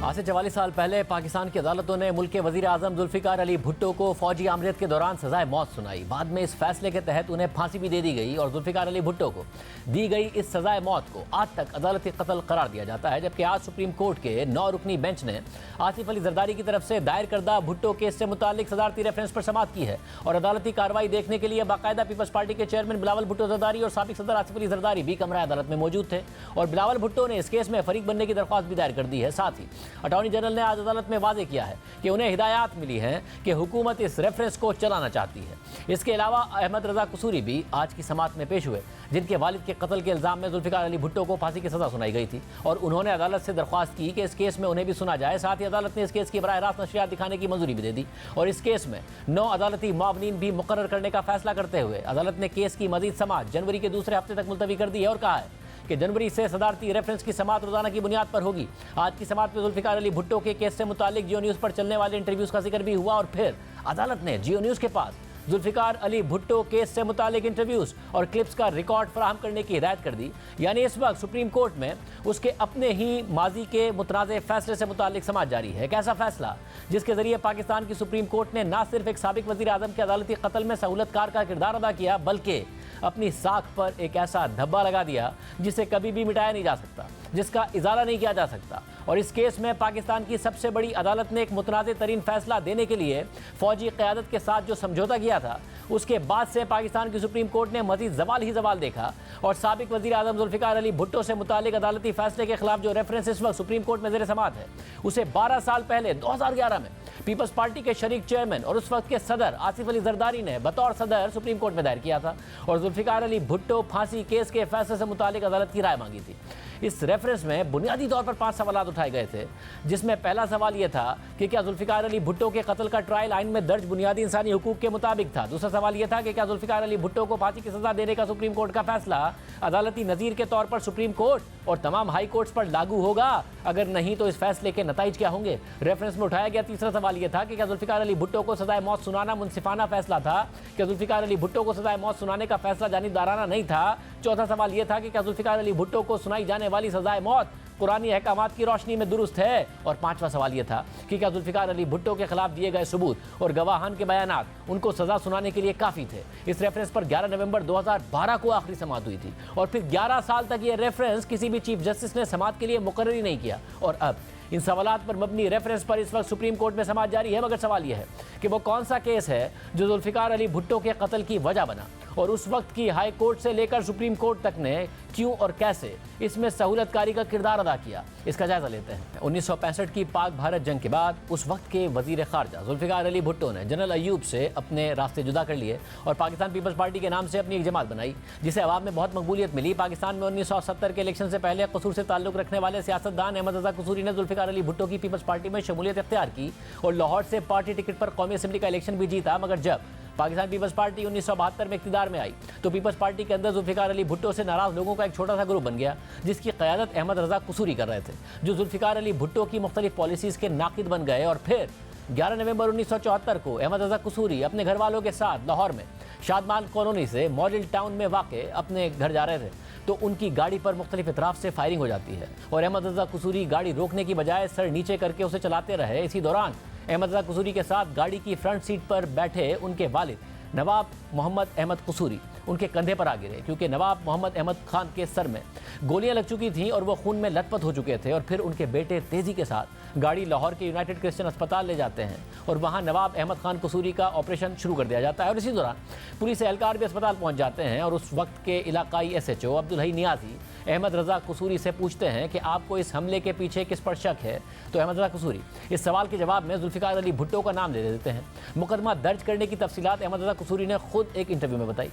आज से 44 साल पहले पाकिस्तान की अदालतों ने मुल्क के वजीर आजम जुल्फिकार अली भुट्टो को फौजी आमरीत के दौरान सजाए मौत सुनाई। बाद में इस फैसले के तहत उन्हें फांसी भी दे दी गई और जुल्फिकार अली भुट्टो को दी गई इस सजाए मौत को आज तक अदालती कत्ल करार दिया जाता है। जबकि आज सुप्रीम कोर्ट के 9 रुकनी बेंच ने आसिफ अली जरदारी की तरफ से दायर करदा भुट्टो केस से मुतालिक सदारती रेफरेंस पर समाअत की है और अदालती कार्रवाई देखने के लिए बाकायदा पीपल्स पार्टी के चेयरमैन बिलावल भुट्टो जरदारी और साबिक सदर आसिफ अली जरदारी भी कमरा अदालत में मौजूद थे और बिलावल भुट्टो ने इस केस में फरीक बनने की दरख्वास्त भी दायर कर दी है। साथ ही अटॉर्नी जनरल ने आज अदालत में वाजे किया है कि उन्हें हिदायत मिली है कि हुकूमत इस रेफरेंस को चलाना चाहती है। इसके अलावा अहमद रजा कसूरी भी आज की समाअत में पेश हुए, जिनके वालिद के कत्ल के इल्जाम में जुल्फिकार अली भुट्टो को फांसी की सजा सुनाई गई थी और उन्होंने अदालत से दरख्वास्त की कि इस केस में उन्हें भी सुना जाए। साथ ही अदालत ने इस केस की बराह रास्त नशरियात दिखाने की मंजूरी भी दे दी और इस केस में 9 अदालती मुआवनीन भी मुकर्रर करने का फैसला करते हुए अदालत ने केस की मजीद समाअत जनवरी के दूसरे हफ्ते तक मुलतवी कर दी है और कहा है कि जनवरी से सदारती रेफरेंस की समाअत रोजाना की बुनियाद पर होगी। आज की समाअत में जुल्फिकार अली भुट्टो के केस से मुतालिक जियो न्यूज़ पर चलने वाले इंटरव्यूज़ का जिक्र भी हुआ और फिर अदालत ने जियो न्यूज़ के पास जुल्फिकार अली भुट्टो केस से मुतालिक इंटरव्यूज़ और क्लिप्स का रिकॉर्ड फराहम करने की हिदायत कर दी। यानी इस वक्त सुप्रीम कोर्ट में उसके अपने ही माजी के मुतनाज़ फैसले से मुतालिक समाअत जारी है। एक ऐसा फैसला जिसके जरिए पाकिस्तान की सुप्रीम कोर्ट ने न सिर्फ एक साबिक वज़ीर आज़म के अदालती कत्ल में सहूलतकार का किरदार अदा किया बल्कि अपनी साख पर एक ऐसा धब्बा लगा दिया जिसे कभी भी मिटाया नहीं जा सकता, जिसका इजाला नहीं किया जा सकता। और इस केस में पाकिस्तान की सबसे बड़ी अदालत ने एक मुतनाज़ तरीन फैसला देने के लिए फौजी क़यादत के साथ जो समझौता किया था, उसके बाद से पाकिस्तान की सुप्रीम कोर्ट ने मज़ीद ज़वाल ही ज़वाल देखा और साबिक वज़ीर आज़म जुल्फिकार अली भुट्टो से मुतालिक अदालती फैसले के खिलाफ जो रेफरेंस इस वक्त सुप्रीम कोर्ट में ज़ेर समाअत है, उसे 12 साल पहले 2011 में पीपल्स पार्टी के शरीक चेयरमैन और उस वक्त के सदर आसिफ अली जरदारी ने बतौर सदर सुप्रीम कोर्ट में दायर किया था और जुल्फिकार अली भुट्टो फांसी केस के फैसले से मुतालिक अदालत की राय मांगी थी। इस रेफरेंस में बुनियादी तौर पर 5 सवाल उठाए गए थे, जिसमें पहला सवाल यह था कि क्या जुल्फिकार अली भुट्टो के कत्ल का ट्रायल आइन में दर्ज बुनियादी इंसानी हुकूक के मुताबिक था। दूसरा सवाल यह था कि क्या जुल्फिकार अली भुट्टो को फांसी की सजा देने का सुप्रीम कोर्ट का फैसला अदालती नज़ीर के तौर पर सुप्रीम कोर्ट और तमाम हाई कोर्ट्स पर लागू होगा, अगर नहीं तो इस फैसले के नताइज क्या होंगे। रेफरेंस में उठाया गया तीसरा सवाल यह था कि क्या जुल्फिकार अली भुट्टो को सजाए मौत सुनाना मुनसिफाना फैसला था, क्या जुल्फिकार अली भुट्टो को सजाए मौत सुनाने का फैसला जानिबदाराना नहीं था। चौथा सवाल यह था कि क्या जुल्फिकार अली भुट्टो को सुनाई जाने वाली सजाए मौत कुरानी अहकामात की रोशनी में दुरुस्त है। और पांचवा सवाल यह था कि क्या जुल्फिकार अली भुट्टो के खिलाफ दिए गए सबूत और गवाहान के बयानात उनको सजा सुनाने के लिए काफ़ी थे। इस रेफरेंस पर 11 नवंबर 2012 को आखिरी समाअत हुई थी और फिर 11 साल तक ये रेफरेंस किसी भी चीफ जस्टिस ने समाअत के लिए मुकर्रर ही नहीं किया और अब इन सवालात पर मबनी रेफरेंस पर इस वक्त सुप्रीम कोर्ट में समाअत जारी है। मगर सवाल यह है कि वो कौन सा केस है जो जुल्फिकार अली भुट्टो के कत्ल की वजह बना और उस वक्त की हाई कोर्ट से लेकर सुप्रीम कोर्ट तक ने क्यों और कैसे इसमें सहूलतकारी का किरदार अदा किया, इसका जायजा लेते हैं। 1965 की पाक भारत जंग के बाद उस वक्त के वजीर खारजा जुल्फिकार अली भुट्टो ने जनरल अयूब से अपने रास्ते जुदा कर लिए और पाकिस्तान पीपल्स पार्टी के नाम से अपनी एक जमात बनाई, जिसे अवाम में बहुत मकबूलियत मिली। पाकिस्तान में 1970 के इलेक्शन से पहले कसूर से ताल्लुक रखने वाले सियासतदान अहमद रजा कसूरी ने जुल्फिकार अली भुट्टो की पीपल्स पार्टी में शमूलियत इख्तियार की और लाहौर से पार्टी टिकट पर कौमी असम्बली का इलेक्शन भी जीता। मगर जब पाकिस्तान पीपल्स पार्टी 1972 में इख्तियार में आई तो पीपल्स पार्टी के अंदर जुल्फिकार अली भुट्टो से नाराज लोगों का एक छोटा सा ग्रुप बन गया, जिसकी क़यादत अहमद रजा कसूरी कर रहे थे, जो जुल्फिकार अली भुट्टो की मुख्तलिफ पॉलिसीज़ के नाकिद बन गए। और फिर 11 नवंबर 1974 को अहमद रजा कसूरी अपने घर वालों के साथ लाहौर में शादमान कॉलोनी से मॉडल टाउन में वाक़ अपने घर जा रहे थे तो उनकी गाड़ी पर मुख्तलिफ अतराफ से फायरिंग हो जाती है और अहमद रजा कसूरी गाड़ी रोकने की बजाय सर नीचे करके उसे चलाते रहे। इसी दौरान अहमद रजा कसूरी के साथ गाड़ी की फ्रंट सीट पर बैठे उनके वालिद नवाब मोहम्मद अहमद कसूरी उनके कंधे पर आ गिरे, क्योंकि नवाब मोहम्मद अहमद खान के सर में गोलियां लग चुकी थीं और वो खून में लथपथ हो चुके थे। और फिर उनके बेटे तेज़ी के साथ गाड़ी लाहौर के यूनाइटेड क्रिश्चियन अस्पताल ले जाते हैं और वहाँ नवाब अहमद खान कसूरी का ऑपरेशन शुरू कर दिया जाता है। और इसी दौरान पुलिस एहलकार भी अस्पताल पहुँच जाते हैं और उस वक्त के इलाकाई SHO अब्दुल हई नियाज़ी अहमद रजा कसूरी से पूछते हैं कि आपको इस हमले के पीछे किस पर शक है। तो अहमद रजा कसूरी इस सवाल के जवाब में जुल्फिकार अली भुट्टो का नाम ले देते हैं। मुकदमा दर्ज करने की तफसीलात अहमद रजा कसूरी ने खुद एक इंटरव्यू में बताई।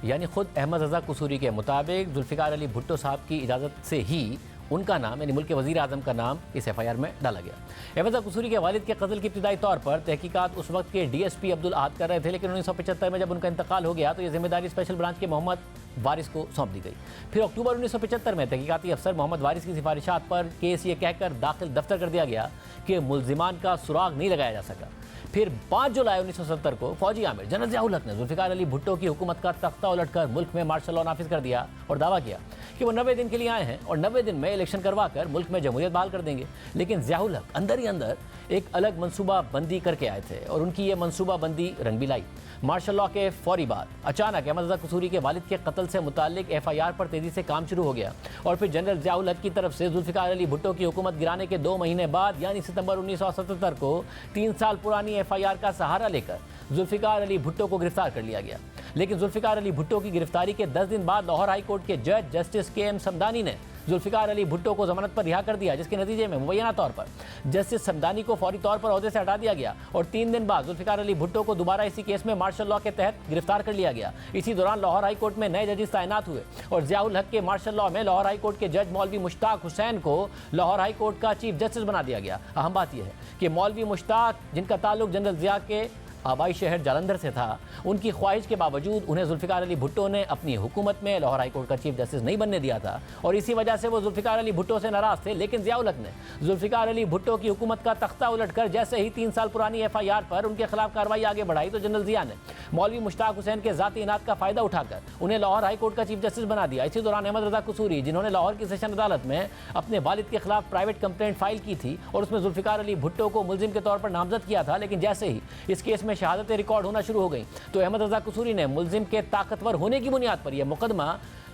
यानी खुद अहमद रजा कसूरी के मुताबिक जुल्फिकार अली भुट्टो साहब की इजाज़त से ही उनका नाम यानी मुल्क के वज़ीर आज़म का नाम इस FIR में डाला गया। अहमद रजा कसूरी के वालिद के कत्ल की इब्तिदाई तौर पर तहकीकात उस वक्त के DSP अब्दुल अहद कर रहे थे, लेकिन 1975 में जब उनका इंतकाल हो गया तो ये जिम्मेदारी स्पेशल ब्रांच के मोहम्मद वारिस को सौंप दी गई। फिर अक्टूबर 1975 में तहकीकाती अफसर मोहम्मद वारिस की सिफारिशात पर केस ये कहकर दाखिल दफ्तर कर दिया गया कि मुल्जिमान का सुराग नहीं लगाया जा सका। फिर 5 जुलाई 1970 को फौजी आमिर जनरल ज़ियाउल हक ने जुल्फिकार अली भुट्टो की हुकूमत का तख्ता उलटकर मुल्क में मार्शल लॉ नाफिज कर दिया और दावा किया कि वो 90 दिन के लिए आए हैं और 90 दिन में इलेक्शन करवा कर मुल्क में जमहूरियत बहाल कर देंगे। लेकिन ज़ियाउल हक अंदर ही अंदर एक अलग मनसूबा बंदी करके आए थे और उनकी ये मनसूबा बंदी रंग भी लाई। मार्शल लॉ के फौरी बाद अचानक अहमद रज़ा कसूरी के वालिद के कत्ल से मुताल्लिक FIR पर तेजी से काम शुरू हो गया और फिर जनरल ज़ियाउल हक की तरफ से जुल्फ़िकार अली भुट्टो की हुकूमत गिराने के 2 महीने बाद यानी सितंबर 1977 को 3 साल पुरानी FIR का सहारा लेकर जुल्फ़िकार अली भुट्टो को गिरफ्तार कर लिया गया। लेकिन जुल्फ़िकार अली भुट्टो की गिरफ्तारी के 10 दिन बाद लाहौर हाई कोर्ट के जज जस्टिस KM समदानी ने जुल्फ़िकार अली भुट्टो को जमानत पर रिहा कर दिया, जिसके नतीजे में मुबैना तौर पर जस्टिस समदानी को फौरी तौर पर ओहदे से हटा दिया गया और 3 दिन बाद जुल्फ़िकार अली भुट्टो को दोबारा इसी केस में मार्शल लॉ के तहत गिरफ्तार कर लिया गया। इसी दौरान लाहौर हाई कोर्ट में नए जजेस तैनात हुए और ज़ियाउल हक के मार्शल लॉ में लाहौर हाई कोर्ट के जज मौलवी मुश्ताक हुसैन को लाहौर हाई कोर्ट का चीफ जस्टिस बना दिया गया। अहम बात यह है कि मौलवी मुश्ताक, जिनका ताल्लुक जनरल ज़िया के आबाई शहर जालंधर से था, उनकी ख्वाहिश के बावजूद उन्हें जुल्फ़िकार अली भुट्टो ने अपनी हुकूमत में लाहौर हाई कोर्ट का चीफ जस्टिस नहीं बनने दिया था और इसी वजह से वो जुल्फ़िकार अली भुट्टो से नाराज़ थे। लेकिन ज़ियाउल हक ने जुल्फ़िकार अली भुट्टो की हुकूमत का तख्ता उलटकर जैसे ही 3 साल पुरानी FIR पर उनके खिलाफ कार्रवाई आगे बढ़ाई तो जनरल ज़िया ने मौलवी मुश्ताक हुसैन के ज़ाती इनात का फ़ायदा उठाकर उन्हें लाहौर हाई कोर्ट का चीफ जस्टिस बना दिया। इसी दौरान अहमद रज़ा कसूरी, जिन्होंने लाहौर की सेशन अदालत में अपने वालिद के खिलाफ प्राइवेट कंप्लेंट फाइल की थी और उसमें जुल्फ़िकार अली भुट्टो को मुलजिम के तौर पर नामजद किया था, लेकिन जैसे ही इस केस में शहादतें रिकॉर्ड होना शुरू हो गई तो अहमद रज़ा कसूरी ने मुलजिम के ताकतवर होने की बुनियाद पर यह मुकदमा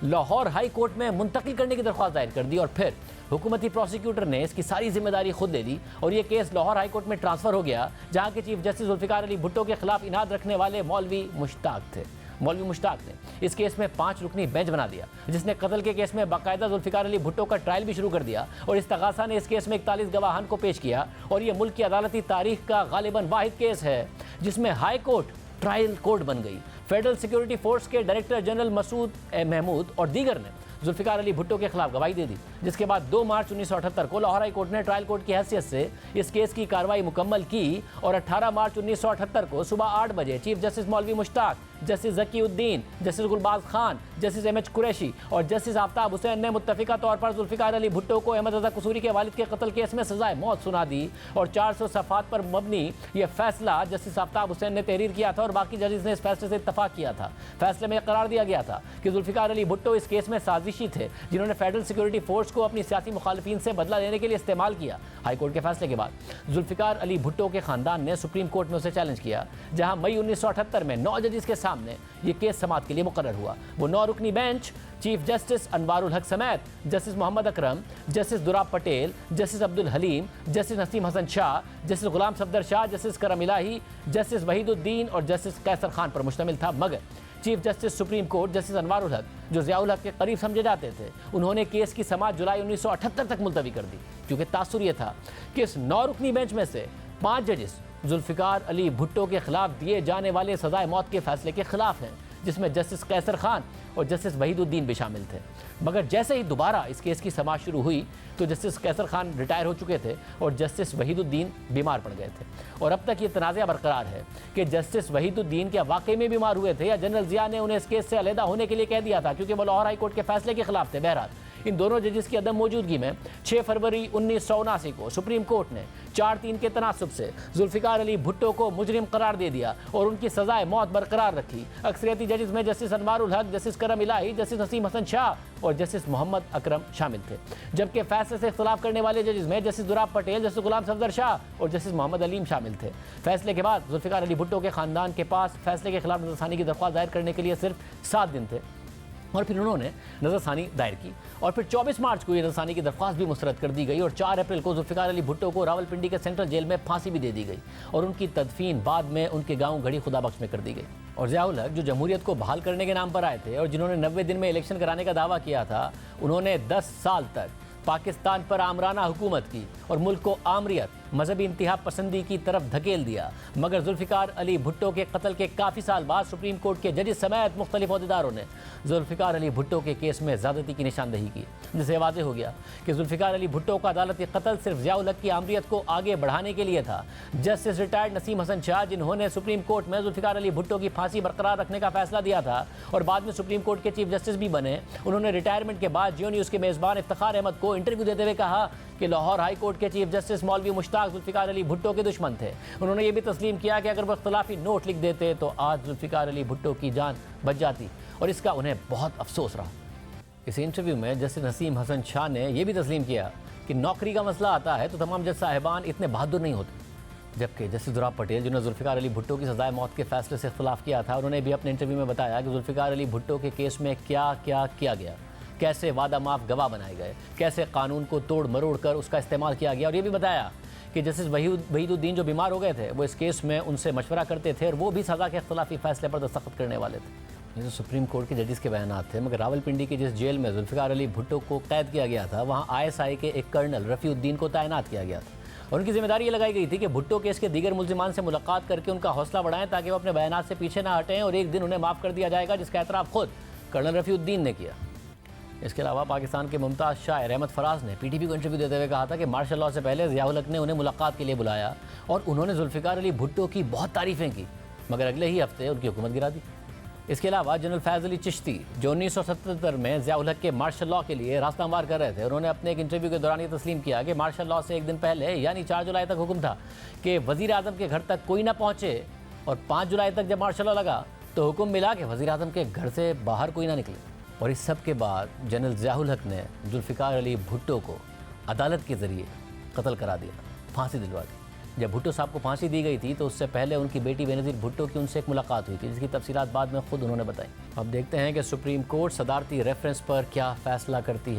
लाहौर हाई कोर्ट में मुंतकिल करने की दरख्वास्त दायर कर दी और फिर हुकूमती प्रोसिक्यूटर ने इसकी सारी जिम्मेदारी खुद ले ली और यह केस लाहौर हाई कोर्ट में ट्रांसफर हो गया, जहां के चीफ जस्टिस जुल्फ़िकार अली भुट्टो के खिलाफ इनाद रखने वाले मौलवी मुश्ताक थे। मौलवी मुश्ताक ने इस केस में 5 रुकनी बेंच बना दिया, जिसने कत्ल के केस में बाकायदा जुल्फ़िकार अली भुट्टो का ट्रायल भी शुरू कर दिया और इस्तग़ासा ने इस केस में 41 गवाहान को पेश किया और यह मुल्क की अदालती तारीख का गालिबन वाहिद केस है जिसमें हाई कोर्ट ट्रायल कोर्ट बन गई। फेडरल सिक्योरिटी फोर्स के डायरेक्टर जनरल मसूद महमूद और दीगर ने जुल्फ़िकार अली भुट्टो के खिलाफ गवाही दे दी, जिसके बाद 2 मार्च 1978 को लाहौर हाई कोर्ट ने ट्रायल कोर्ट की हैसियत से इस केस की कार्रवाई मुकम्मल की और 18 मार्च 1978 को सुबह 8 बजे chief justice Maulvi Mushtaq, justice Zakiuddin, justice Gulbaz Khan, justice MH Qureshi और जस्टिस आफ्ताब हुसैन ने मुत्तफ़िका तौर पर जुल्फ़िकार अली भुट्टो को अहमद रज़ा कसूरी के वालिद के कत्ल केस में सज़ाए मौत सुना दी और 400 सफ़ात पर मबनी यह फैसला जस्टिस आफ्ताब हुसैन ने तहरीर किया था और बाकी जजेस ने इस फैसले से इत्तफ़ाक़ किया था। फैसले में करार दिया गया था कि जुल्फ़िकार अली भुट्टो इस केस में साजिशी थे, जिन्होंने फेडरल सिक्योरिटी फोर्स को अपनी सियासी मुखालिफिन से बदला लेने के लिए इस्तेमाल किया। हाई कोर्ट के फैसले के बाद जुल्फ़िकार अली भुट्टो के खानदान ने सुप्रीम कोर्ट में उसे चैलेंज किया, जहां मई 1978 में 9 जजेस के सामने ये केस समाअत के लिए मुकर्रर हुआ। वो 9 रुकनी bench chief justice Anwarul Haq समेत justice Mohammad Akram, justice Dorab Patel, justice Abdul Haleem, justice Nasim Hasan Shah, justice Ghulam Safdar Shah, justice Karam Elahi, justice Wahiduddin और जस्टिस कैसर खान पर मुश्तमिल था। मगर chief justice supreme court justice Anwarul हक, जो ज़ियाउल हक के करीब समझे जाते थे, उन्होंने केस की समाअत जुलाई 1978 तक मुलतवी कर दी, क्योंकि तासुर यह था कि इस 9 रुकनी बेंच में से 5 जजेस जुल्फ़िकार अली भुट्टो के खिलाफ दिए जाने वाले सजाए मौत के फैसले के खिलाफ हैं, जिसमें जस्टिस कैसर खान और जस्टिस वहीदुद्दीन भी शामिल थे। मगर जैसे ही दोबारा इस केस की समाअत शुरू हुई तो जस्टिस कैसर खान रिटायर हो चुके थे और जस्टिस वहीदुद्दीन बीमार पड़ गए थे और अब तक ये तनाज़ा बरकरार है कि जस्टिस वहीदुद्दीन क्या वाकई में बीमार हुए थे या जनरल ज़िया ने उन्हें इस केस से अलहदा होने के लिए कह दिया था, क्योंकि वो लाहौर हाई कोर्ट के फैसले के खिलाफ थे। बहरहाल इन दोनों जजेस की अदम मौजूदगी में 6 फरवरी 1979 को सुप्रीम कोर्ट ने 4-3 के तनासुब से जुल्फ़िकार अली भुट्टो को मुजरिम करार दे दिया और उनकी सजाए मौत बरकरार रखी। अक्सरियती जजेस में जस्टिस अनवारुल हक, जस्टिस करम इलाही, जस्टिस नसीम हसन शाह और जस्टिस मोहम्मद अकरम शामिल थे, जबकि फैसले से इख्तलाफ करने वाले जजेस में जस्टिस दुराब पटेल, जस्टिस गुलाम सफदर शाह और जस्टिस मोहम्मद अलीम शामिल थे। फैसले के बाद जुल्फ़िकार अली भुट्टो के खानदान के पास फैसले के खिलाफ नज़रसानी की दरख्वास्त दायर करने के लिए सिर्फ 7 दिन थे और फिर उन्होंने नज़रसानी दायर की और फिर 24 मार्च को ये नज़रसानी की दरख्वास्त भी मुस्तरद कर दी गई और 4 अप्रैल को जुल्फ़िकार अली भुट्टो को रावलपिंडी के सेंट्रल जेल में फांसी भी दे दी गई और उनकी तदफीन बाद में उनके गांव घड़ी खुदाबख्श में कर दी गई। और ज़ियाउल हक, जो जमहूरियत को बहाल करने के नाम पर आए थे और जिन्होंने 90 दिन में इलेक्शन कराने का दावा किया था, उन्होंने 10 साल तक पाकिस्तान पर आमराना हुकूमत की और मुल्क को आमरियत, मजहबी इंतहा पसंदी की तरफ धकेल दिया। मगर जुल्फ़िकार अली भुट्टो के कत्ल के काफ़ी साल बाद सुप्रीम कोर्ट के जजेस समेत मुख्तलिफ अहदेदारों ने जुल्फ़िकार अली भुट्टो के केस में ज़्यादती की निशानदही की, जिससे वाज़ेह हो गया कि जुल्फ़िकार अली भुट्टो का अदालती कत्ल सिर्फ ज़ियाउल हक की आमरियत को आगे बढ़ाने के लिए था। जस्टिस रिटायर्ड नसीम हसन शाह, जिन्होंने सुप्रीम कोर्ट में जुल्फ़िकार अली भुट्टो की फांसी बरकरार रखने का फैसला दिया था और बाद में सुप्रीम कोर्ट के चीफ जस्टिस भी बने, उन्होंने रिटायरमेंट के बाद जियो न्यूज़ के मेज़बान इफ्तिखार अहमद को इंटरव्यू देते हुए कहा कि लाहौर हाई कोर्ट के चीफ जस्टिस मौलवी मुश्ताक जुल्फ़िकार अली भुट्टो के दुश्मन थे। उन्होंने ये भी तस्लीम किया कि अगर वो इख्तलाफी नोट लिख देते तो आज जुल्फ़िकार अली भुट्टो की जान बच जाती और इसका उन्हें बहुत अफसोस रहा। इस इंटरव्यू में जस्टिस नसीम हसन शाह ने यह भी तस्लीम किया कि नौकरी का मसला आता है तो तमाम जज साहिबान इतने बहादुर नहीं होते। जबकि जस्टिस दुराब पटेल, जिन्होंने जुल्फ़िकार अली भुट्टो की सजाए मौत के फैसले से इख्तिलाफ किया था, उन्होंने भी अपने इंटरव्यू में बताया कि जुल्फ़िकार अली भुट्टो के केस में क्या क्या किया गया, कैसे वादा माफ गवाह बनाए गए, कैसे कानून को तोड़ मरोड़ कर उसका इस्तेमाल किया गया। और ये भी बताया कि जस्टिस वहीदुद्दीन जो बीमार हो गए थे, वो इस केस में उनसे मशवरा करते थे और वो भी सज़ा के इख्तिलाफी फैसले पर दस्तखत करने वाले थे। ये तो सुप्रीम कोर्ट के जजेस के बयान थे, मगर रावलपिंडी की जिस जेल में जुल्फ़िकार अली भुट्टो को कैद किया गया था, वहाँ ISI के एक कर्नल रफ़ीउद्दीन को तैनात किया गया था और उनकी जिम्मेदारी ये लगाई गई थी कि भुट्टो केस के दीगर मुल्जिमान से मुलाकात करके उनका हौसला बढ़ाएं ताकि वो अपने बयान से पीछे ना हटें और एक दिन उन्हें माफ़ कर दिया जाएगा, जिसका एतराफ़ खुद कर्नल रफ़ीउद्दीन ने किया। इसके अलावा पाकिस्तान के मुमताज़ शायर अहमद फराज ने PTV को इंटरव्यू देते हुए कहा था कि मार्शल लॉ से पहले ज़ियाउल हक ने उन्हें मुलाकात के लिए बुलाया और उन्होंने जुल्फ़िकार अली भुट्टो की बहुत तारीफ़ें की, मगर अगले ही हफ्ते उनकी हुकूमत गिरा दी। इसके अलावा जनरल फैज़ अली चिश्ती, जो 1977 में ज़ियाउल हक के मार्शल लॉ के लिए रास्ता हमवार कर रहे थे, उन्होंने अपने एक इंटरव्यू के दौरान ये तस्लीम किया कि मार्शल लॉ से एक दिन पहले यानी 4 जुलाई तक हुक्म था कि वज़ीर आज़म के घर तक कोई ना पहुँचे और 5 जुलाई तक जब मार्शल लॉ लगा तो हुक्म मिला कि वज़ीर आज़म के घर से बाहर कोई ना निकले। और इस सब के बाद जनरल ज़ियाउल हक ने जुल्फ़िकार अली भुट्टो को अदालत के ज़रिए कत्ल करा दिया, फांसी दिलवा दी। जब भुट्टो साहब को फांसी दी गई थी तो उससे पहले उनकी बेटी बेनज़ीर भुट्टो की उनसे एक मुलाकात हुई थी, जिसकी तफसीलात बाद में खुद उन्होंने बताई। अब देखते हैं कि सुप्रीम कोर्ट सदारती रेफरेंस पर क्या फ़ैसला करती है।